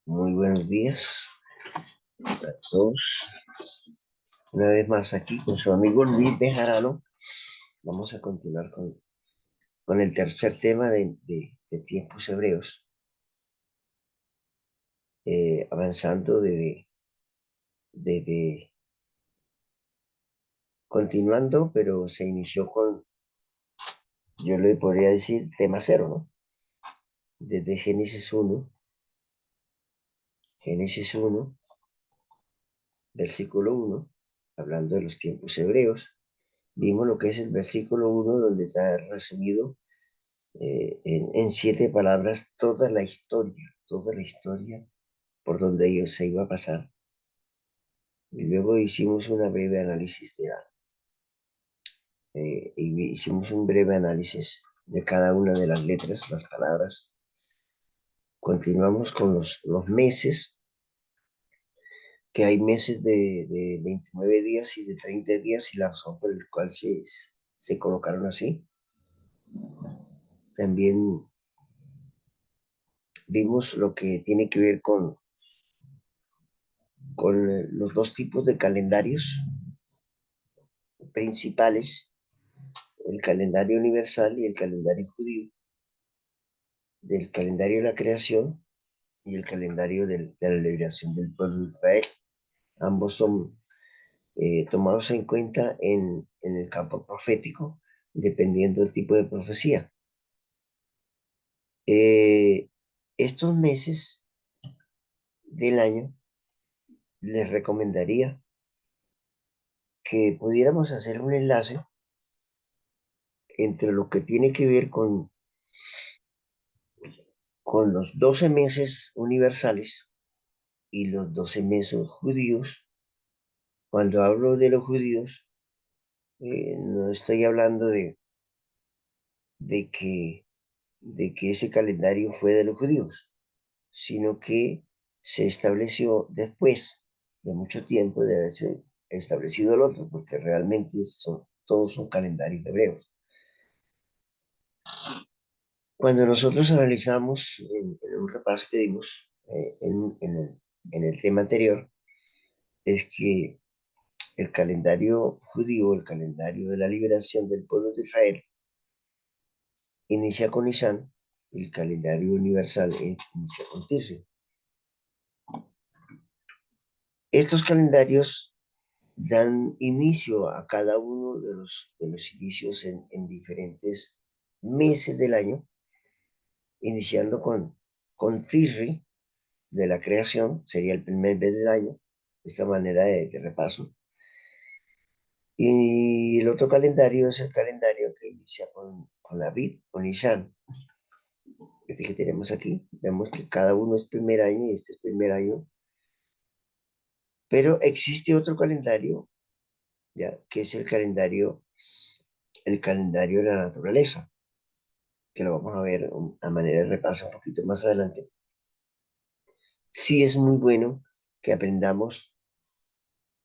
Muy buenos días a todos. Una vez más aquí con su amigo Luis Bejarano. Vamos a continuar con el tercer tema de tiempos hebreos, avanzando de continuando, pero se inició con, yo le podría decir, tema cero, ¿no? Desde Génesis 1, versículo 1, hablando de los tiempos hebreos. Vimos lo que es el versículo 1, donde está resumido en 7 palabras toda la historia por donde ellos se iba a pasar. Y luego hicimos una breve análisis hicimos un breve análisis de cada una de las letras, las palabras. Continuamos con los meses, que hay meses de 29 días y de 30 días, y la razón por la cual se colocaron así. También vimos lo que tiene que ver con los dos tipos de calendarios principales, el calendario universal y el calendario judío, del calendario de la creación y el calendario de la liberación del pueblo de Israel. Ambos son tomados en cuenta en el campo profético, dependiendo del tipo de profecía. Estos meses del año les recomendaría que pudiéramos hacer un enlace entre lo que tiene que ver con los 12 meses universales y los 12 meses judíos. Cuando hablo de los judíos, no estoy hablando de que, de que ese calendario fue de los judíos, sino que se estableció después de mucho tiempo de haberse establecido el otro, porque realmente todos son calendarios hebreos. Cuando nosotros analizamos en un repaso que dimos en el tema anterior, es que el calendario judío, el calendario de la liberación del pueblo de Israel, inicia con Nisan, el calendario universal inicia con Tirsi. Estos calendarios dan inicio a cada uno de los inicios en diferentes meses del año, iniciando con Tirri, de la creación, sería el primer mes del año, de esta manera de repaso. Y el otro calendario es el calendario que inicia con Abib, con Nisan. Este que tenemos aquí, vemos que cada uno es primer año y este es primer año. Pero existe otro calendario, ya, que es el calendario de la naturaleza, que lo vamos a ver a manera de repaso un poquito más adelante. Sí es muy bueno que aprendamos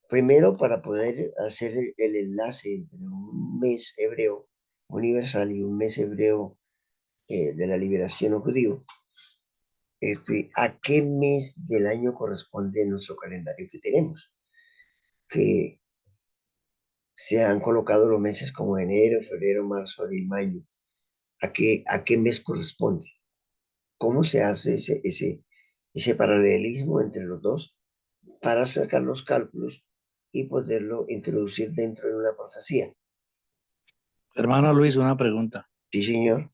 primero para poder hacer el enlace entre un mes hebreo universal y un mes hebreo de la liberación judío. ¿A qué mes del año corresponde nuestro calendario que tenemos? Que se han colocado los meses como enero, febrero, marzo, abril, mayo. ¿A qué mes corresponde? ¿Cómo se hace ese paralelismo entre los dos para sacar los cálculos y poderlo introducir dentro de una profecía? Hermano Luis, una pregunta. Sí, señor.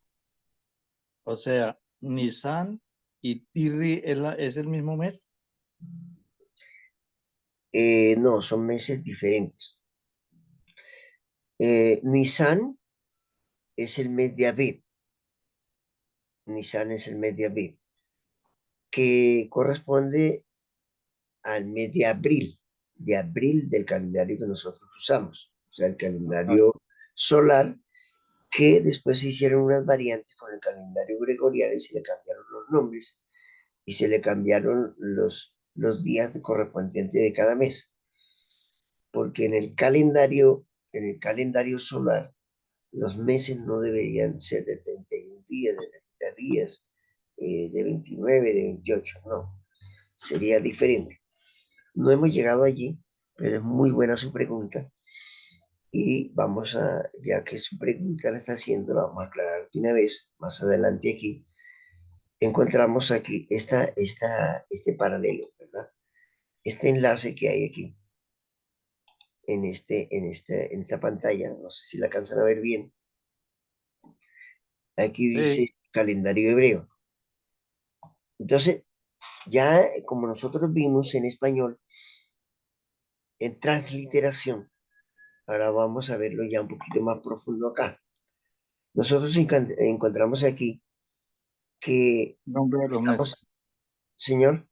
O sea, Nisan y Tirri es el mismo mes. No, son meses diferentes. Nisan es el mes de Aviv. Nisan es el mes de Aviv, que corresponde al mes de abril del calendario que nosotros usamos, o sea, el Ah, calendario solar, que después se hicieron unas variantes con el calendario gregoriano y se le cambiaron los nombres y se le cambiaron los días correspondientes de cada mes, porque en el calendario solar, los meses no deberían ser de 31 días, de 30 días, de 29, de 28, no. sería diferente. No hemos llegado allí, pero es muy buena su pregunta. Y vamos a, ya que su pregunta la está haciendo, la vamos a aclarar de una vez, más adelante aquí. Encontramos aquí este paralelo, ¿verdad? Este enlace que hay aquí, en esta pantalla, no sé si la alcanzan a ver bien. Aquí Sí, dice calendario hebreo. Entonces, ya como nosotros vimos en español, en transliteración, ahora vamos a verlo ya un poquito más profundo acá. Nosotros encontramos aquí que nombre de los estamos, meses. señor,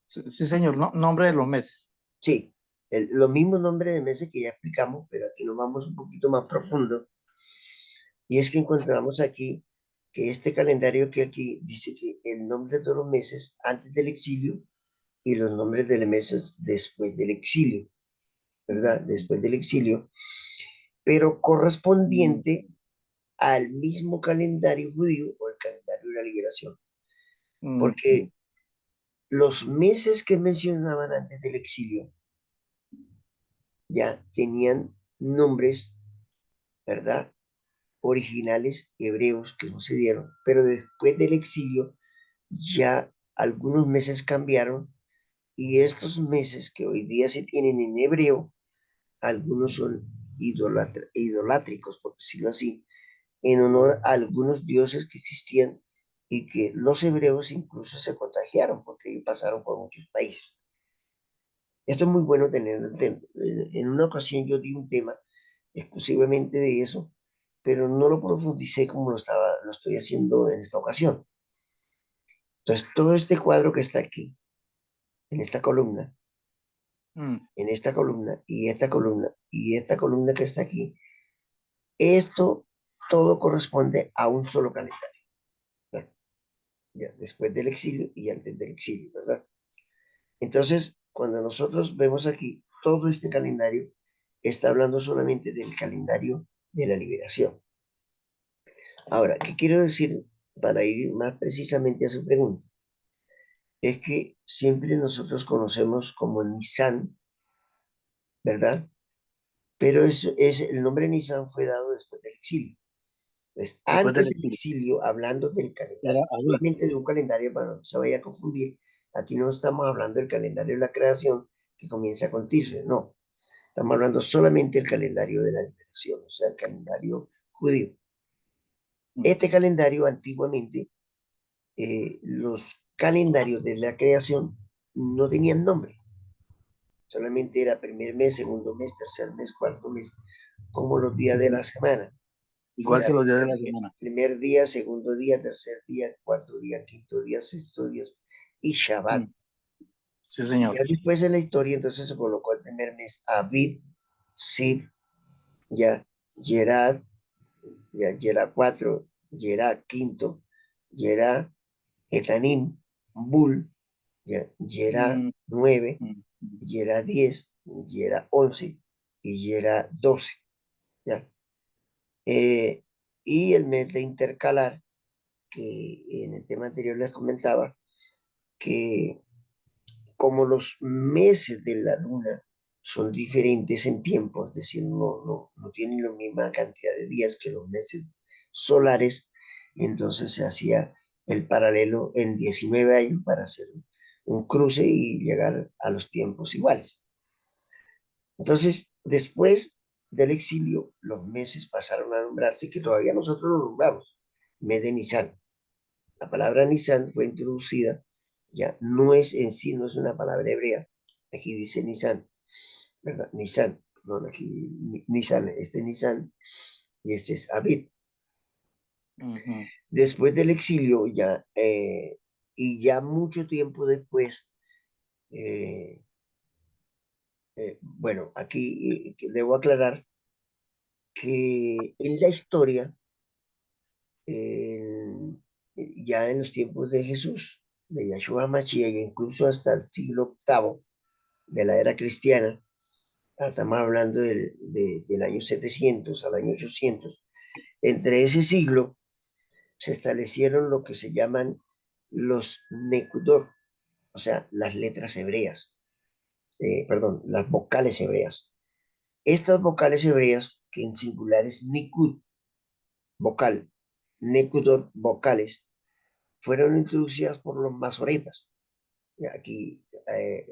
Sí, sí, señor, no, nombre de los meses. sí, los mismos nombres de meses que ya explicamos, pero aquí nos vamos un poquito más profundo. Y es que encontramos aquí que este calendario que aquí dice que el nombre de los meses antes del exilio y los nombres de los meses después del exilio, ¿verdad? Después del exilio, pero correspondiente al mismo calendario judío o el calendario de la liberación, Ujú, porque los meses que mencionaban antes del exilio ya tenían nombres, ¿verdad? Originales hebreos que no se dieron, pero después del exilio ya algunos meses cambiaron y estos meses que hoy día se tienen en hebreo, algunos son idolátricos, por decirlo así, en honor a algunos dioses que existían y que los hebreos incluso se contagiaron porque pasaron por muchos países. Esto es muy bueno tener. En una ocasión yo di un tema exclusivamente de eso, pero no lo profundicé como lo estoy haciendo en esta ocasión. Entonces, todo este cuadro que está aquí, en esta columna, mm. en esta columna y esta columna y esta columna que está aquí, esto todo corresponde a un solo calendario, ¿verdad? Ya, después del exilio y antes del exilio, ¿verdad? Entonces, cuando nosotros vemos aquí todo este calendario, está hablando solamente del calendario de la liberación. Ahora, ¿qué quiero decir para ir más precisamente a su pregunta? Es que siempre nosotros conocemos como Nisan, ¿verdad? Pero el nombre Nisan fue dado después del exilio. Pues Después antes del del exilio. exilio, hablando del Era calendario, Abib. solamente de un calendario para no se vaya a confundir, aquí no estamos hablando del calendario de la creación que comienza con Tisre, no. Estamos hablando solamente del calendario de la liberación, o sea, el calendario judío. Mm. Este calendario antiguamente, los calendarios de la creación no tenían nombre, solamente era primer mes, segundo mes, tercer mes, cuarto mes, como los días de la semana. Igual Era que los días de la semana. primer día, segundo día, tercer día, cuarto día, quinto día, sexto día y Shabbat. Mm. Sí, Y señor. ya después en la historia entonces se colocó el primer mes Aviv, Sib, ya Gerad, ya Gerá 4, Gerá quinto, Gerá Etanim, Bul, ya Gerá Mm, 9, mm, mm. Gerá 10, Gerá 11 y Gerá 12. ¿Ya? Eh, y el mes de intercalar, que en el tema anterior les comentaba, que como los meses de la luna son diferentes en tiempo, es decir, no tienen la misma cantidad de días que los meses solares, entonces se hacía el paralelo en 19 años para hacer un cruce y llegar a los tiempos iguales. Entonces, después del exilio, los meses pasaron a nombrarse, que todavía nosotros lo nombramos, mes de Nisan. La palabra Nisan fue introducida, ya no es en sí, no es una palabra hebrea. Aquí dice Nisan, ¿verdad? Nisan, no, aquí Nisan, este es Nisan y este es Abid. Ujú. Después del exilio, ya, y ya mucho tiempo después, eh, bueno, aquí debo aclarar que en la historia, ya en los tiempos de Jesús, de Yahshua Mashiach, e incluso hasta el siglo octavo de la era cristiana, estamos hablando del año 700 al año 800, entre ese siglo se establecieron lo que se llaman los Nekudot. o sea, las letras hebreas, perdón, las vocales hebreas. Estas vocales hebreas, que en singular es nikud, vocal, nekudot, vocales, fueron introducidas por los masoretas. Aquí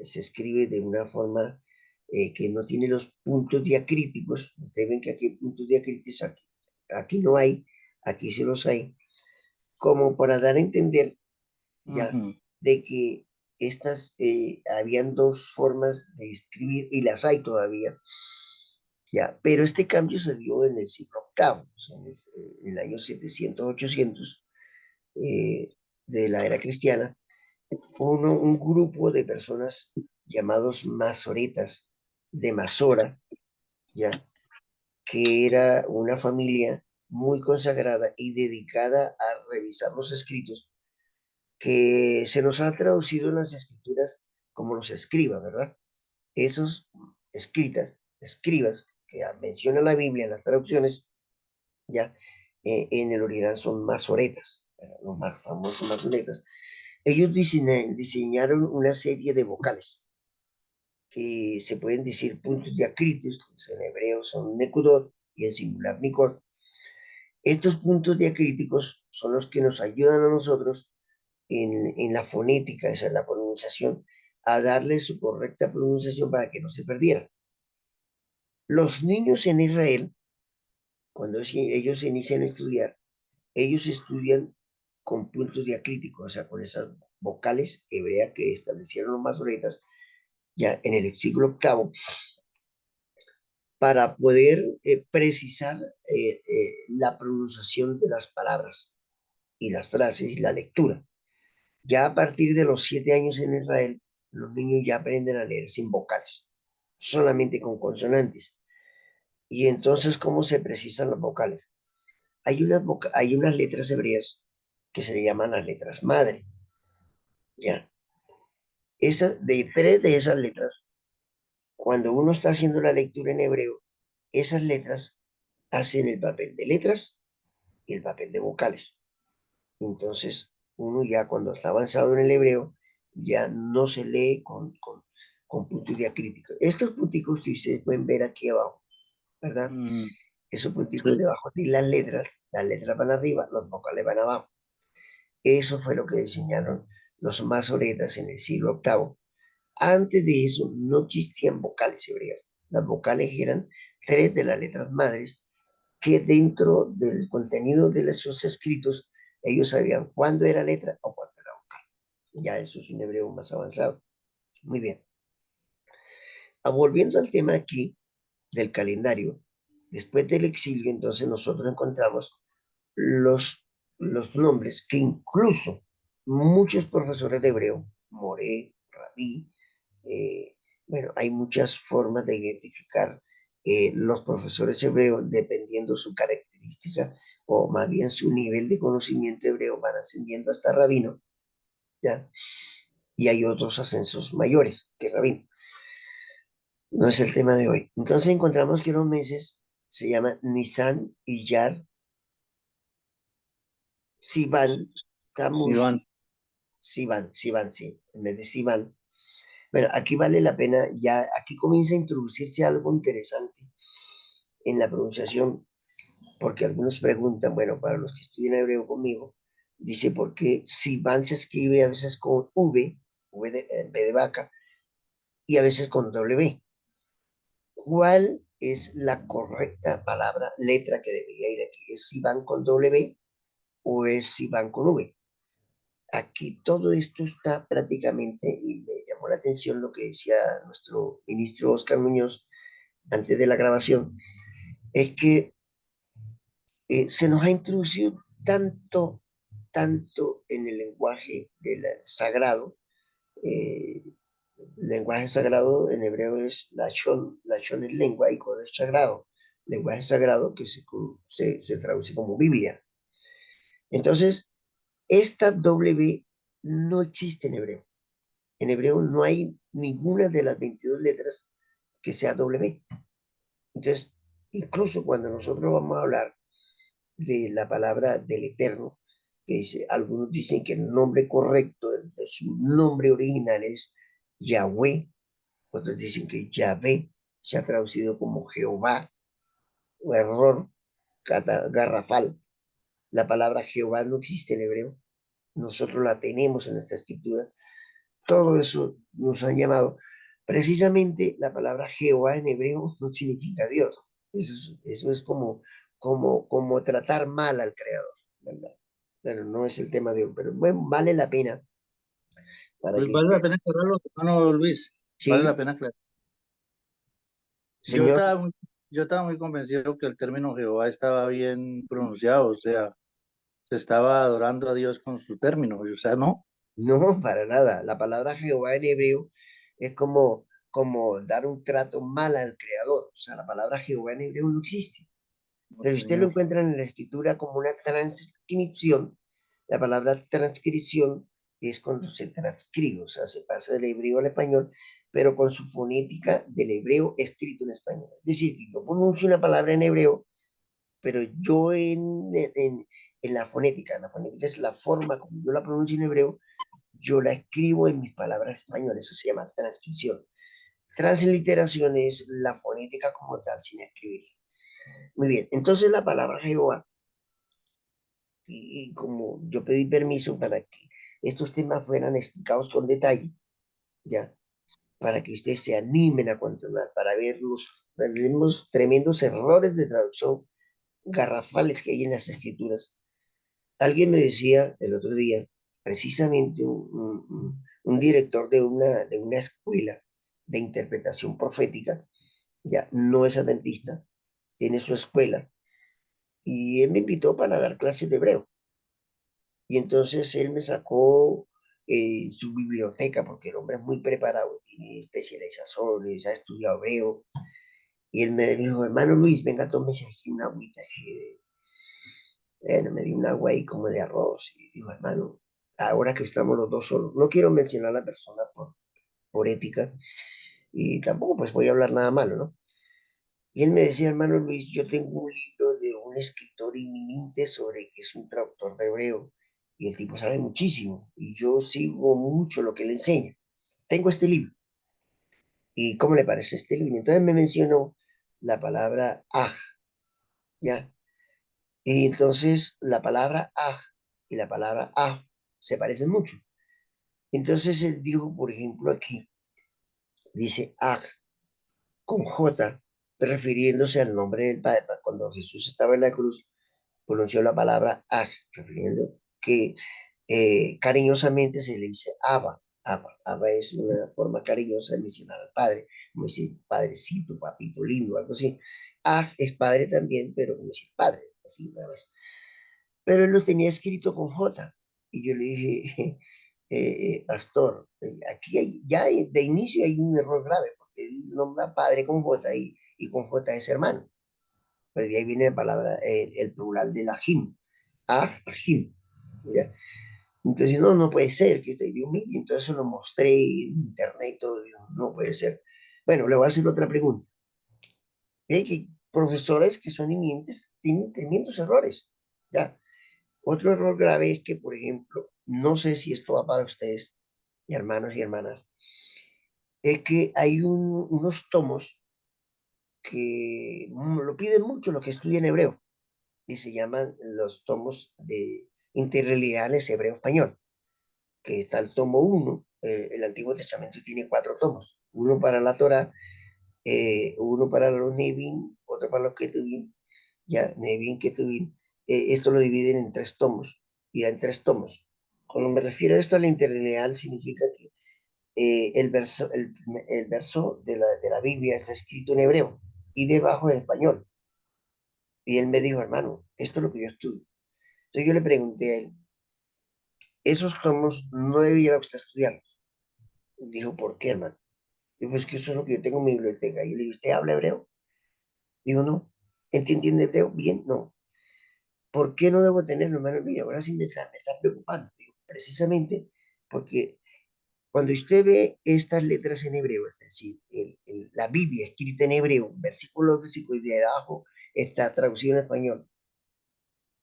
se escribe de una forma que no tiene los puntos diacríticos. Ustedes ven que aquí hay puntos diacríticos, aquí no hay, aquí sí los hay, como para dar a entender ya Ujú. de que estas, habían dos formas de escribir y las hay todavía, ya, pero este cambio se dio en el siglo octavo, o sea, en el año 700, 800 eh, de la era cristiana, un grupo de personas llamados masoretas de Masora, ya, que era una familia muy consagrada y dedicada a revisar los escritos, que se nos ha traducido en las escrituras como los escribas, ¿verdad? Esos escribas que menciona la Biblia en las traducciones, ya, en el original son masoretas, los más famosos masoretas. Ellos diseñaron una serie de vocales que se pueden decir puntos diacríticos, en hebreo son nekudot y en singular nikot. Estos puntos diacríticos son los que nos ayudan a nosotros en la fonética, esa es la pronunciación, a darle su correcta pronunciación para que no se perdiera. Los niños en Israel, cuando ellos inician a estudiar, ellos estudian con puntos diacríticos, o sea, con esas vocales hebreas que establecieron los masoretas ya en el siglo octavo, para poder precisar la pronunciación de las palabras y las frases y la lectura. Ya a partir de los 7 años en Israel, los niños ya aprenden a leer sin vocales, solamente con consonantes. Y entonces, ¿cómo se precisan las vocales? Hay unas letras hebreas que se le llaman las letras madre. Ya. De tres de esas letras, cuando uno está haciendo la lectura en hebreo, esas letras hacen el papel de letras y el papel de vocales. Entonces, uno ya cuando está avanzado en el hebreo, ya no se lee con puntos diacríticos. Estos punticos que ustedes pueden ver aquí abajo, ¿verdad? Mm, Esos punticos sí. debajo de las letras van arriba, los vocales van abajo. Eso fue lo que diseñaron los masoretas en el siglo octavo. Antes de eso no existían vocales hebreas. Las vocales eran tres de las letras madres que dentro del contenido de esos escritos ellos sabían cuándo era letra o cuándo era vocal. Ya eso es un hebreo más avanzado. Muy bien. Volviendo al tema aquí del calendario, después del exilio, entonces nosotros encontramos los, los nombres que incluso muchos profesores de hebreo, Moré, Rabí, eh, bueno, hay muchas formas de identificar los profesores hebreos dependiendo su característica o más bien su nivel de conocimiento hebreo van ascendiendo hasta rabino, ¿ya? Y hay otros ascensos mayores que rabino. No es el tema de hoy. Entonces encontramos que los meses se llaman Nisan, Iyar, Sivan, Sí, Tamuz, van. Sivan, sí, en vez de Sivan. Bueno, aquí vale la pena, ya aquí comienza a introducirse algo interesante en la pronunciación, porque algunos preguntan, bueno, para los que estudian hebreo conmigo, dice, ¿por qué Sivan se escribe a veces con en vez de vaca, y a veces con W? ¿Cuál es la correcta palabra, letra que debería ir aquí? ¿Es Sivan con W o es Sivan con V? Aquí todo esto está prácticamente, y me llamó la atención lo que decía nuestro ministro Oscar Muñoz antes de la grabación, es que se nos ha introducido tanto en el lenguaje del sagrado. eh, Lenguaje sagrado en hebreo es Lashon es lengua y Código es sagrado. Lenguaje sagrado que se traduce como Biblia. Entonces, esta W no existe en hebreo. En hebreo no hay ninguna de las 22 letras que sea W. Entonces, incluso cuando nosotros vamos a hablar de la palabra del Eterno, que dice, algunos dicen que el nombre correcto su nombre original es Yahweh, otros dicen que Yahvé se ha traducido como Jehová, o error garrafal. La palabra Jehová no existe en hebreo, nosotros la tenemos en nuestra escritura. Todo eso nos han llamado. Precisamente la palabra Jehová en hebreo no significa Dios. Eso es como tratar mal al Creador, ¿verdad? Pero no es el tema de hoy, pero bueno, vale la pena para Pues que vale la ustedes, pena aclararlo, hermano Luis. Vale la sí, pena aclarar. Yo señor, estaba muy, yo estaba muy convencido que el término Jehová estaba bien pronunciado, o sea, se estaba adorando a Dios con su término, o sea, no, no, para nada. La palabra Jehová en hebreo es como dar un trato mal al Creador. O sea, la palabra Jehová en hebreo no existe. no, Pero usted lo señor. encuentra en la escritura como una transcripción. La palabra transcripción es cuando se transcribe, o sea, se pasa del hebreo al español, pero con su fonética del hebreo escrito en español. Es decir, que yo pronuncio una palabra en hebreo, pero yo en la fonética es la forma como yo la pronuncio en hebreo, yo la escribo en mis palabras españolas, eso se llama transcripción. Transliteración es la fonética como tal, sin escribir. Muy bien, entonces la palabra Jehová, y como yo pedí permiso para que estos temas fueran explicados con detalle, ya, para que ustedes se animen a continuar, para ver los tremendos errores de traducción garrafales que hay en las escrituras. Alguien me decía el otro día, precisamente un director de una escuela de interpretación profética, ya no es adventista, tiene su escuela, y él me invitó para dar clases de hebreo. Y entonces él me sacó su biblioteca, porque el hombre es muy preparado, tiene especializaciones, ha estudiado hebreo. Y él me dijo, hermano Luis, venga, tómese aquí una agüita. Bueno, me dio un agua ahí como de arroz. Y dijo, hermano, ahora que estamos los dos solos, no quiero mencionar a la persona por ética, y tampoco pues voy a hablar nada malo, ¿no? Y él me decía, hermano Luis, yo tengo un libro de un escritor inminente sobre que es un traductor de hebreo, y el tipo sabe muchísimo, y yo sigo mucho lo que él enseña. Tengo este libro, ¿y cómo le parece este libro? Entonces me mencionó la palabra aj, ¿ya? Y entonces la palabra aj y la palabra aj se parecen mucho. Entonces él dijo, por ejemplo, aquí, dice aj con J, refiriéndose al nombre del Padre. Cuando Jesús estaba en la cruz, pronunció la palabra Aj, refiriendo que cariñosamente se le dice Abba. Abba. Abba es una forma cariñosa de mencionar al Padre, como decir padrecito, papito lindo, algo así. Aj es padre también, pero como decir padre, así una vez. Pero él lo tenía escrito con J. Y yo le dije, pastor, aquí ya de inicio hay un error grave, porque él nombra padre con J y con J es hermano. Pero de ahí viene la palabra, el plural de la Jim, Ajim. ¿Ya? Entonces, no, no puede ser, que se dio mil, y entonces lo mostré en internet y todo, digo, no puede ser. Bueno, le voy a hacer otra pregunta. Ve que profesores que son inminentes tienen tremendos errores. ¿Ya? Otro error grave es que, por ejemplo, no sé si esto va para ustedes, mi hermanos y hermanas, es que hay unos tomos que lo piden mucho los que estudian hebreo y se llaman los tomos de interlineales hebreo-español, que está el tomo uno. El Antiguo Testamento tiene 4 tomos, uno para la Torah, uno para los Nevin, otro para los Ketuvim, ya, Nevin, Ketuvim. Esto lo dividen en 3 tomos, y en 3 tomos. Cuando me refiero a esto, a la interlineal, significa que el verso de la Biblia está escrito en hebreo y debajo en español. Y él me dijo, hermano, esto es lo que yo estudio. Entonces yo le pregunté a él, esos tomos no debiera usted estudiarlos. Dijo, ¿por qué, hermano? Dijo, es que eso es lo que yo tengo en mi biblioteca. Y yo le dije, ¿usted habla hebreo? Dijo, no. ¿Entiende hebreo? Bien, no. ¿Por qué no debo tenerlo, hermano? Y ahora sí me está preocupando. Digo, precisamente porque cuando usted ve estas letras en hebreo, es decir, la Biblia escrita en hebreo, versículo a versículo, y debajo está traducido en español,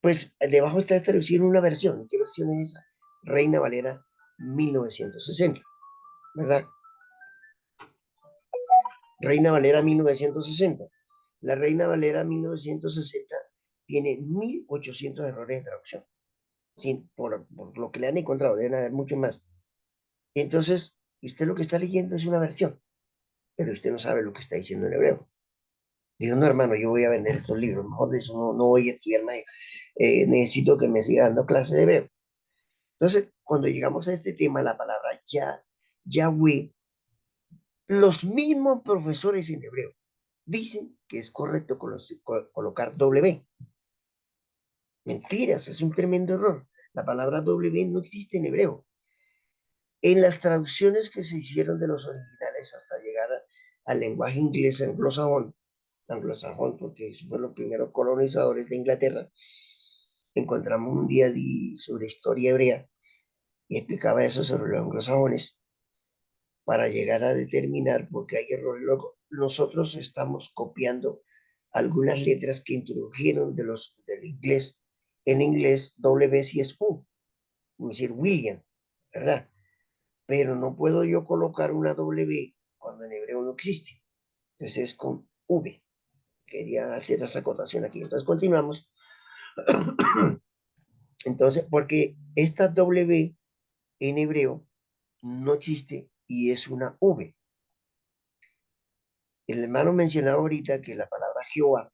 pues debajo está traducido en una versión. ¿Qué versión es esa? Reina Valera 1960, ¿verdad? Reina Valera 1960. La Reina Valera 1960 tiene 1800 errores de traducción, por lo que le han encontrado, deben haber mucho más. Entonces, usted lo que está leyendo es una versión, pero usted no sabe lo que está diciendo en hebreo. Dijo, no, hermano, yo voy a vender estos libros, mejor de eso no voy a estudiar más. Necesito que me siga dando clase de hebreo. Entonces, cuando llegamos a este tema, la palabra Yahweh, los mismos profesores en hebreo dicen que es correcto colocar W. Mentiras, es un tremendo error. La palabra W no existe en hebreo. En las traducciones que se hicieron de los originales hasta llegar al lenguaje inglés anglosajón, porque esos fueron los primeros colonizadores de Inglaterra, encontramos un día sobre historia hebrea y explicaba eso sobre los anglosajones para llegar a determinar, porque hay errores. Luego, nosotros estamos copiando algunas letras que introdujeron del inglés. En inglés, W sí es U, es decir, William, ¿verdad? Pero no puedo yo colocar una W cuando en hebreo no existe. Entonces es con V. Quería hacer esa acotación aquí. Entonces continuamos. Entonces, porque esta W en hebreo no existe y es una V. El hermano mencionaba ahorita que la palabra Jehová,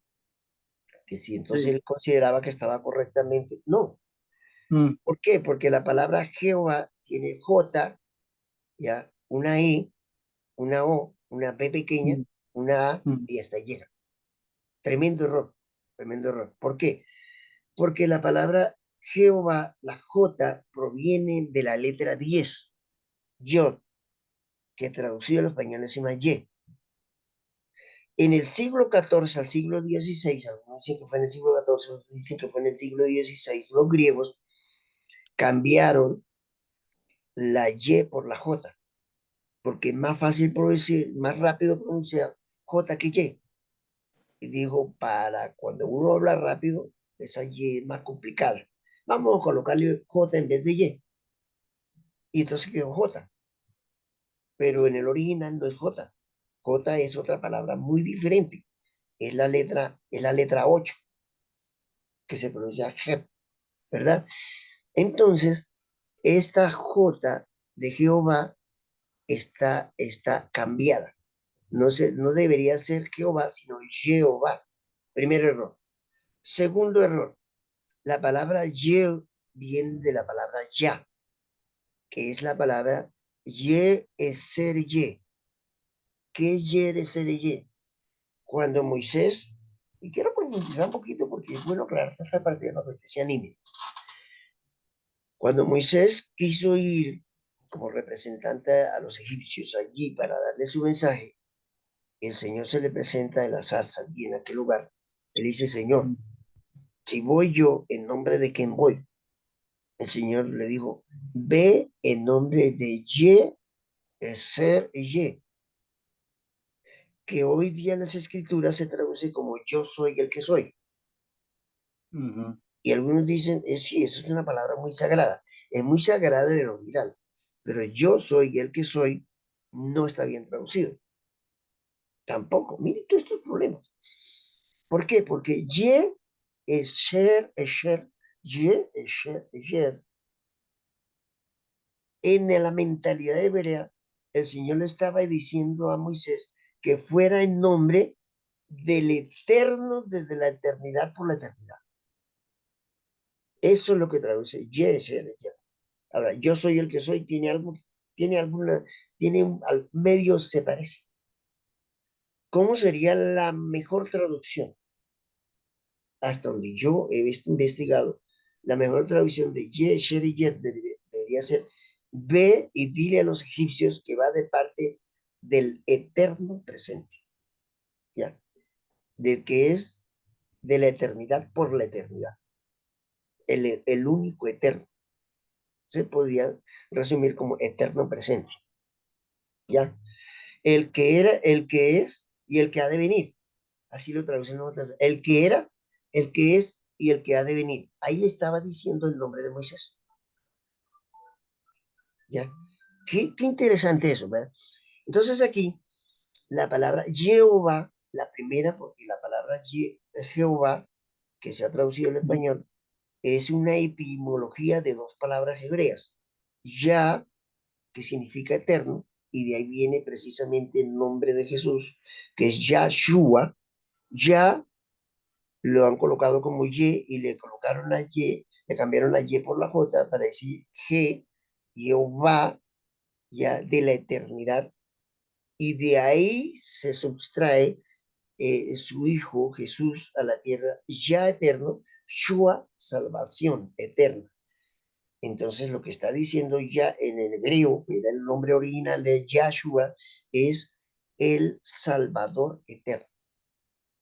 que si entonces Sí. él consideraba que estaba correctamente, no. Mm, ¿Por qué? Porque la palabra Jehová tiene J, ya, una E, una O, una P pequeña, mm, una A mm, y hasta llega. Tremendo error, tremendo error. ¿Por qué? Porque la palabra Jehová, la J, proviene de la letra 10, Yod, que traducido al español se llama Y. En el siglo XIV al siglo XVI, algunos dicen que fue en el siglo XIV, otros dicen que fue en el siglo XVI, los griegos cambiaron la Y por la J, porque es más fácil pronunciar, más rápido pronunciar J que Y. Y dijo, para cuando uno habla rápido, esa Y es más complicada. Vamos a colocarle J en vez de Y. Y entonces quedó J, pero en el original no es J. J es otra palabra muy diferente. Es la letra 8, que se pronuncia J, ¿verdad? Entonces, esta J de Jehová está cambiada. No debería ser Jehová, sino Jehová. Primer error. Segundo error. La palabra Ye viene de la palabra ya, que es la palabra Ye es ser Ye. ¿Qué es Ye de ser Ye? Cuando Moisés, y quiero profundizar un poquito porque es bueno aclarar esta parte de lo que se anime. Cuando Moisés quiso ir como representante a los egipcios allí para darle su mensaje, el Señor se le presenta en la zarza allí en aquel lugar. Él dice, Señor, mm, si voy yo, ¿en nombre de quién voy? El Señor le dijo, ve en nombre de Ye, ser Ye, que hoy día en las escrituras se traduce como yo soy el que soy. ujú. Y algunos dicen, sí, eso es una palabra muy sagrada. Es muy sagrada en el original, pero yo soy el que soy no está bien traducido. Tampoco. Miren todos estos problemas. ¿Por qué? Porque Ye es Sher, Ye es Sher, es Yer. En la mentalidad hebrea, el Señor le estaba diciendo a Moisés que fuera en nombre del eterno desde la eternidad por la eternidad. Eso es lo que traduce Ye, Sher, Yer. Ahora, yo soy el que soy, tiene alguna, medio se parece. ¿Cómo sería la mejor traducción? Hasta donde yo he visto investigado, la mejor traducción de Ye, Sher y Yer debería ser: ve y dile a los egipcios que va de parte del eterno presente, ¿ya? Del que es de la eternidad por la eternidad, el único eterno. Se podría resumir como eterno presente, ¿ya? El que era, el que es y el que ha de venir. Así lo traducen otras. El que era, el que es y el que ha de venir. Ahí le estaba diciendo el nombre de Moisés. ¿Ya? Qué interesante eso, ¿verdad? Entonces aquí, la palabra Jehová, la primera, porque la palabra Jehová, que se ha traducido al español, es una etimología de dos palabras hebreas. Ya, que significa eterno, y de ahí viene precisamente el nombre de Jesús, que es Yahshua. Ya lo han colocado como Y y le colocaron la Y, le cambiaron la Y por la J para decir G, Jehová, ya de la eternidad. Y de ahí se subtrae su Hijo Jesús a la tierra, ya eterno, Shua, salvación eterna. Entonces lo que está diciendo ya en el hebreo, que era el nombre original de Yahshua, es el Salvador eterno.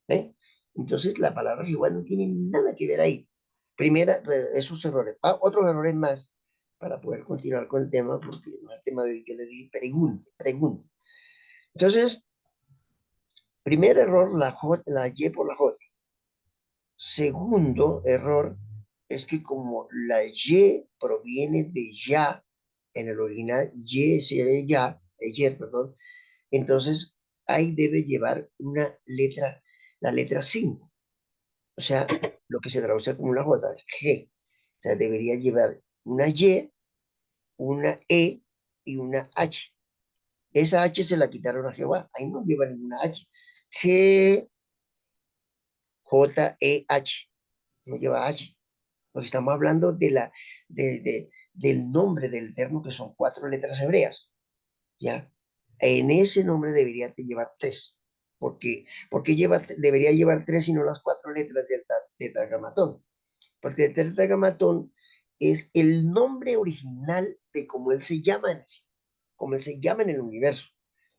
¿Eh? Entonces la palabra Jehová no tiene nada que ver ahí. Primera, esos errores. Otros errores más para poder continuar con el tema, porque no es el tema de hoy que le di, pregunte, pregunte. Entonces, primer error, la Y por la J. Segundo error es que como la Y proviene de ya, en el original Y sería ya, ayer, perdón, entonces ahí debe llevar una letra, la letra 5, o sea, lo que se traduce como una J, G. O sea, debería llevar una Y, una E y una H. Esa H se la quitaron a Jehová, ahí no lleva ninguna H. G, J, E, H, no lleva H. Porque estamos hablando del nombre del Eterno, que son 4 letras hebreas, ¿ya? En ese nombre debería llevar 3. ¿Por qué debería llevar 3 y no las 4 letras del tetragramatón? Porque el tetragramatón es el nombre original de cómo él se llama como él se llama en el universo.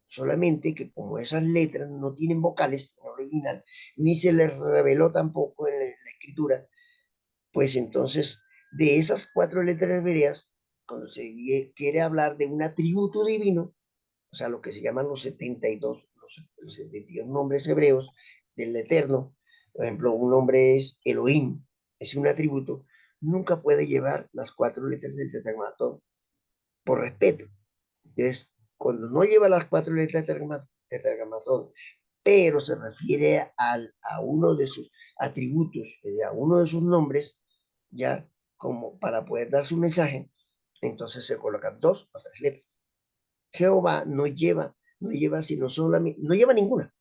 Solamente que como esas letras no tienen vocales en el original, ni se les reveló tampoco en la escritura, pues entonces, de esas 4 letras hebreas, cuando se quiere hablar de un atributo divino, o sea, lo que se llaman los 72 nombres hebreos del Eterno, por ejemplo, un nombre es Elohim, es un atributo, nunca puede llevar las 4 letras del tetragramatón, por respeto. Entonces, cuando no lleva las 4 letras del tetragramatón, pero se refiere a uno de sus atributos, a uno de sus nombres, ya como para poder dar su mensaje, entonces se colocan 2 o 3 letras. Jehová no lleva sino solamente, no lleva ninguna.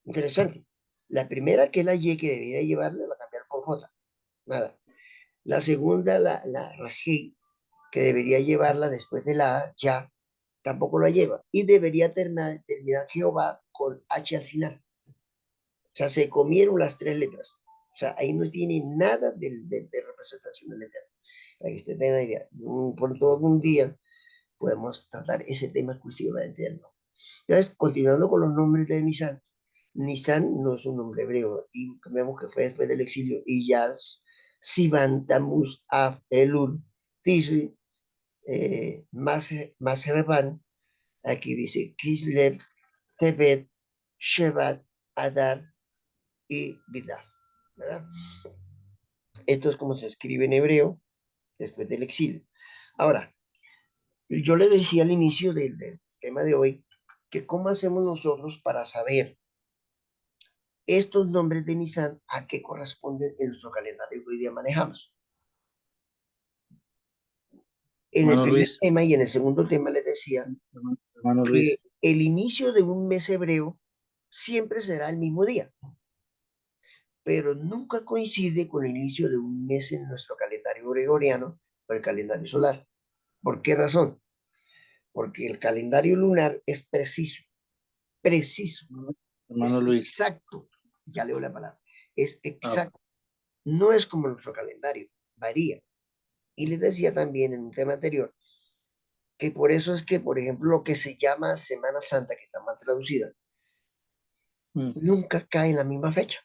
Interesante. La primera, que es la Y que debería llevarle, la cambiaron por J. Nada. La segunda, la Rajé, que debería llevarla después de la A, ya, tampoco la lleva. Y debería terminar Jehová con H al final. O sea, se comieron las 3 letras. O sea, ahí no tiene nada de representación del Eterno. Para que usted tenga una idea. Por todo un día podemos tratar ese tema exclusivamente del nombre. Entonces, continuando con los nombres de Nisan. Nisan no es un nombre hebreo. Y vemos que fue después del exilio. Iyas, Sivan, Tamuz, Av, Elul, Tishri, Masreban. Aquí dice Kislev, Tebet, Shevat, Adar y Bidar. ¿Verdad? Esto es como se escribe en hebreo después del exilio. Ahora, yo le decía al inicio del tema de hoy que cómo hacemos nosotros para saber estos nombres de Nisan a qué corresponden en nuestro calendario que hoy día manejamos. En el Hermano primer Luis, tema y en el segundo tema les decía hermano que Luis, el inicio de un mes hebreo siempre será el mismo día, pero nunca coincide con el inicio de un mes en nuestro calendario gregoriano o el calendario solar. ¿Por qué razón? Porque el calendario lunar es preciso, preciso, hermano es Luis. exacto. Ya leo la palabra. Es Ah, exacto. No es como nuestro calendario, varía. Y les decía también en un tema anterior que por eso es que, por ejemplo, lo que se llama Semana Santa, que está mal traducida, nunca cae en la misma fecha,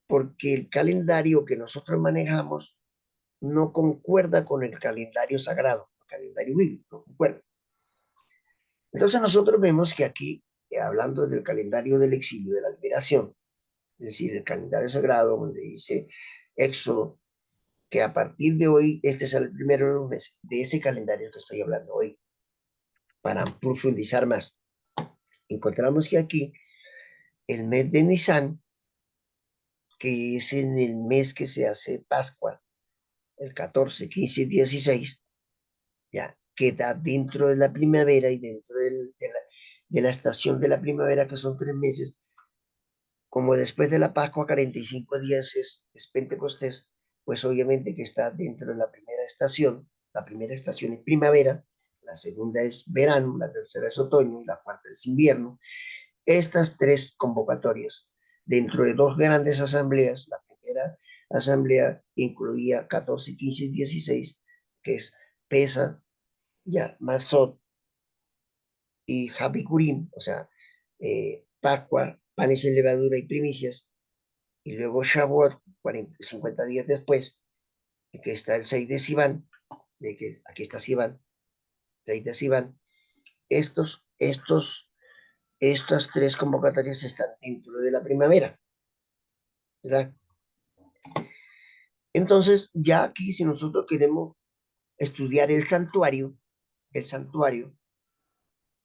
porque el calendario que nosotros manejamos no concuerda con el calendario sagrado, el calendario bíblico, no concuerda. Entonces nosotros vemos que aquí, hablando del calendario del exilio, de la liberación, es decir, el calendario sagrado, donde dice Éxodo, que a partir de hoy, este es el primero de los meses, de ese calendario que estoy hablando hoy, para profundizar más. Encontramos que aquí el mes de Nisan, que es en el mes que se hace Pascua, el 14, 15 y 16, ya queda dentro de la primavera y dentro de la estación de la primavera, que son 3 meses. Como después de la Pascua, 45 días es Pentecostés, pues obviamente que está dentro de la primera estación. La primera estación es primavera, la segunda es verano, la tercera es otoño y la cuarta es invierno. Estas tres convocatorias, dentro de dos grandes asambleas, la primera asamblea incluía 14, 15 y 16, que es Pesa, ya, Masot y Habikurim, o sea, Pascua, panes sin levadura y primicias, y luego Shavuot, 50 días después, y que está el 6 de Sivan, de que aquí está Sivan, 6 de Sivan. Estas tres convocatorias están dentro de la primavera, ¿verdad? Entonces, ya aquí, si nosotros queremos estudiar el santuario,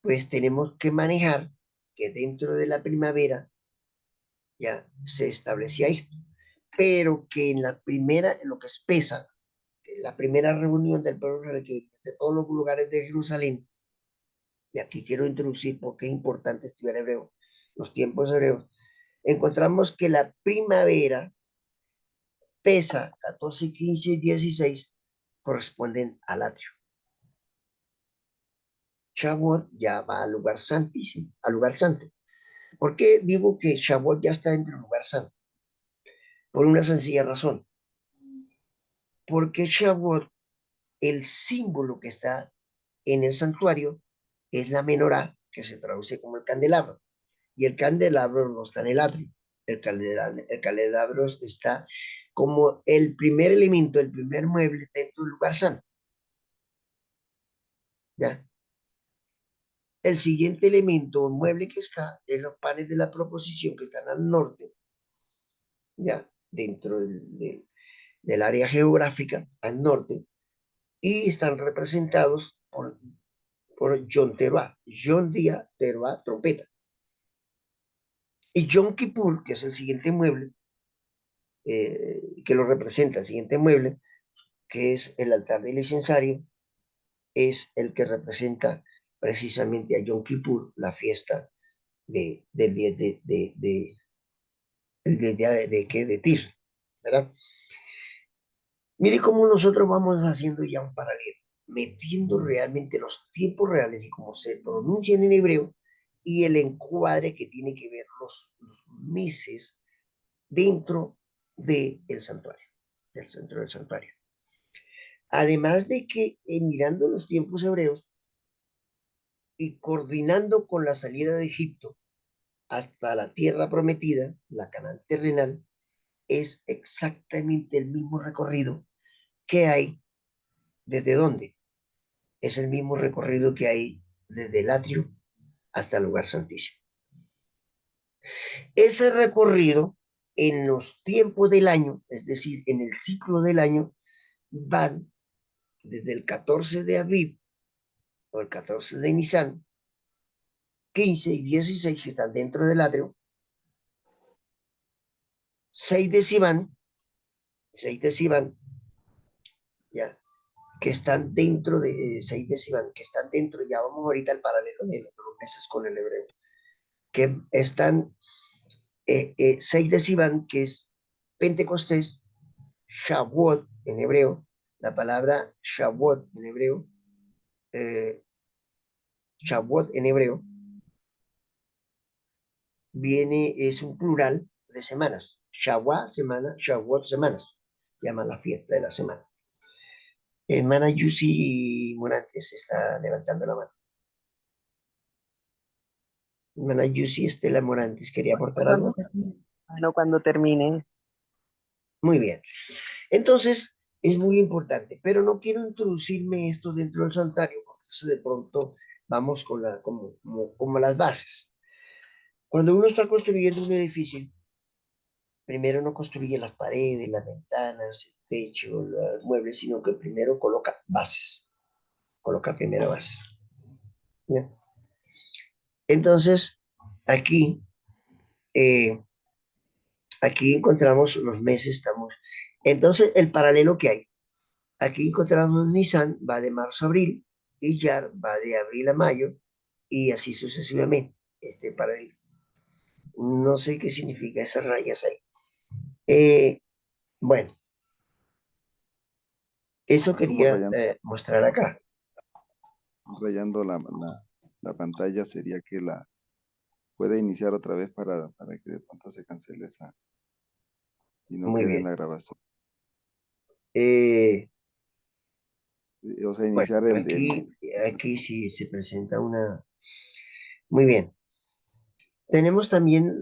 pues tenemos que manejar que dentro de la primavera ya se establecía esto, pero que en la primera, en lo que es Pesa, en la primera reunión del pueblo religioso de todos los lugares de Jerusalén, y aquí quiero introducir porque es importante estudiar hebreo, los tiempos hebreos, encontramos que la primavera, Pesa, 14, 15 y 16, corresponden al atrio. Shavuot ya va al lugar santísimo, al lugar santo. ¿Por qué digo que Shavuot ya está dentro del lugar santo? Por una sencilla razón. Porque Shavuot, el símbolo que está en el santuario, es la menorá, que se traduce como el candelabro. Y el candelabro no está en el atrio. El candelabro está como el primer elemento, el primer mueble dentro del lugar santo. ¿Ya? El siguiente elemento o mueble que está es los panes de la proposición que están al norte, ya dentro del área geográfica, al norte, y están representados por John Teruá, John Día Teruá, trompeta. Y Yom Kippur, que es el siguiente mueble, que lo representa, el siguiente mueble, que es el altar del incensario, es el que representa precisamente a Yom Kippur, la fiesta del día de Tir, ¿verdad? Mire cómo nosotros vamos haciendo ya un paralelo, metiendo realmente los tiempos reales y cómo se pronuncian en hebreo y el encuadre que tiene que ver los meses dentro del santuario, del centro del santuario. Además de que mirando los tiempos hebreos y coordinando con la salida de Egipto hasta la tierra prometida, la Canaán terrenal, es exactamente el mismo recorrido que hay. ¿Desde dónde? Es el mismo recorrido que hay desde el atrio hasta el lugar santísimo. Ese recorrido en los tiempos del año, es decir, en el ciclo del año, van desde el 14 de Aviv o el 14 de Nisan, 15 y 16 que están dentro del atrio, 6 de Sivan, 6 de Sivan, ya, que están dentro de 6 de Sivan, que están dentro, ya vamos ahorita al paralelo de los meses con el hebreo, que están 6 de Sivan, que es Pentecostés, Shavuot en hebreo, la palabra Shavuot en hebreo, eh, Shavuot en hebreo, es un plural de semanas. Shavuot, semana, Shavuot, semanas. Llama la fiesta de la semana. Hermana Yusi Morantes está levantando la mano. Hermana Yusi Estela Morantes, ¿quería aportar Cuando algo? termine. Bueno, cuando termine. Muy bien. Entonces, es muy importante, pero no quiero introducirme esto dentro del santuario, porque eso de pronto vamos con como las bases. Cuando uno está construyendo un edificio, primero no construye las paredes, las ventanas, el techo, los muebles, sino que primero coloca bases, coloca primero bases. ¿Ya? Entonces, aquí, eh, aquí encontramos los meses, estamos. Entonces, el paralelo que hay. Aquí encontramos Nisan, va de marzo a abril, y Yar va de abril a mayo, y así sucesivamente, este paralelo. No sé qué significa esas rayas ahí. Bueno, eso Como quería mostrar acá. rayando la pantalla sería que la puede iniciar otra vez para que de pronto se cancele esa y no Muy quede en bien. la grabación. Eh, O sea, bueno, iniciar aquí sí se presenta una. Muy bien. Tenemos también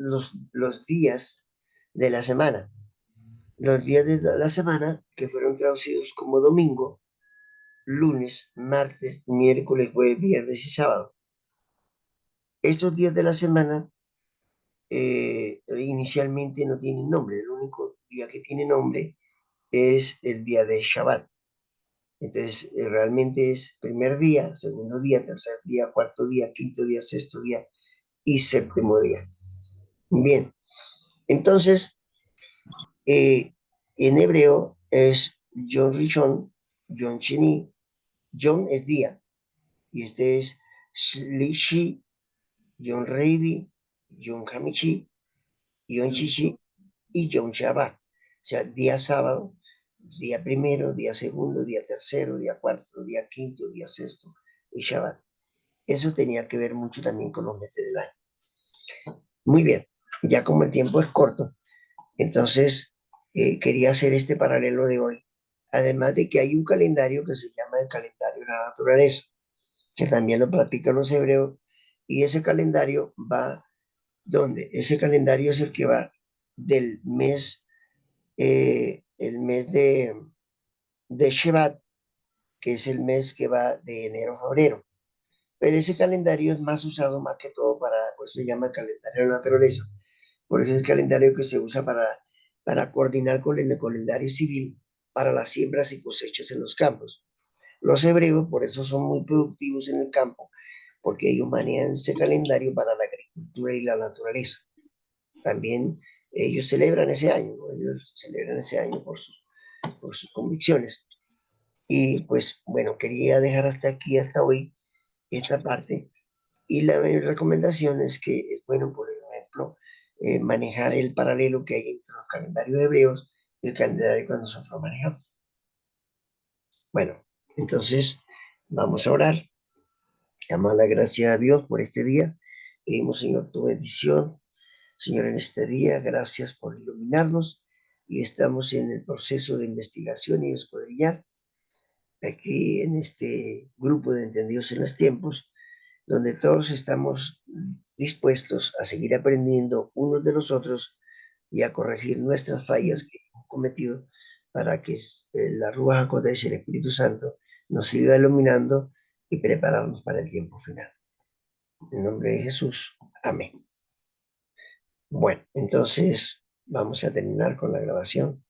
los días de la semana. Los días de la semana que fueron traducidos como domingo, lunes, martes, miércoles, jueves, viernes y sábado. Estos días de la semana inicialmente no tienen nombre. El único día que tiene nombre es el día de Shabbat. Entonces, realmente es primer día, segundo día, tercer día, cuarto día, quinto día, sexto día y séptimo día. Bien, entonces, en hebreo es Yom Rishon, Yom Sheni. Yom es día, y este es Shlishi, Yom Revi, Yom Hamishi, Yom Shishi y Yom Shabbat. O sea, día sábado, día primero, día segundo, día tercero, día cuarto, día quinto, día sexto y Shabbat. Eso tenía que ver mucho también con los meses del año. Muy bien, ya como el tiempo es corto, entonces quería hacer este paralelo de hoy. Además de que hay un calendario que se llama el calendario de la naturaleza, que también lo practican los hebreos, y ese calendario va, ¿dónde? Ese calendario es el que va del mes, el mes de Shevat, que es el mes que va de enero a febrero. Pero ese calendario es más usado más que todo para, pues se llama calendario de la naturaleza. Por eso es el calendario que se usa para coordinar con el calendario civil para las siembras y cosechas en los campos. Los hebreos por eso son muy productivos en el campo, porque ellos manejan este calendario para la agricultura y la naturaleza. También ellos celebran ese año, ¿no? Ellos celebran ese año por sus convicciones. Y pues bueno, quería dejar hasta aquí, hasta hoy, esta parte. Y la recomendación es que es bueno, por ejemplo, manejar el paralelo que hay entre los calendarios hebreos y el calendario que nosotros manejamos. Bueno, entonces vamos a orar. Damos la gracia a Dios por este día. Pedimos, Señor, tu bendición. Señor, en este día, gracias por iluminarnos y estamos en el proceso de investigación y escudriñar aquí en este grupo de entendidos en los tiempos, donde todos estamos dispuestos a seguir aprendiendo unos de los otros y a corregir nuestras fallas que hemos cometido para que la Ruach HaKodesh, el Espíritu Santo, nos siga iluminando y prepararnos para el tiempo final. En nombre de Jesús. Amén. Bueno, entonces vamos a terminar con la grabación.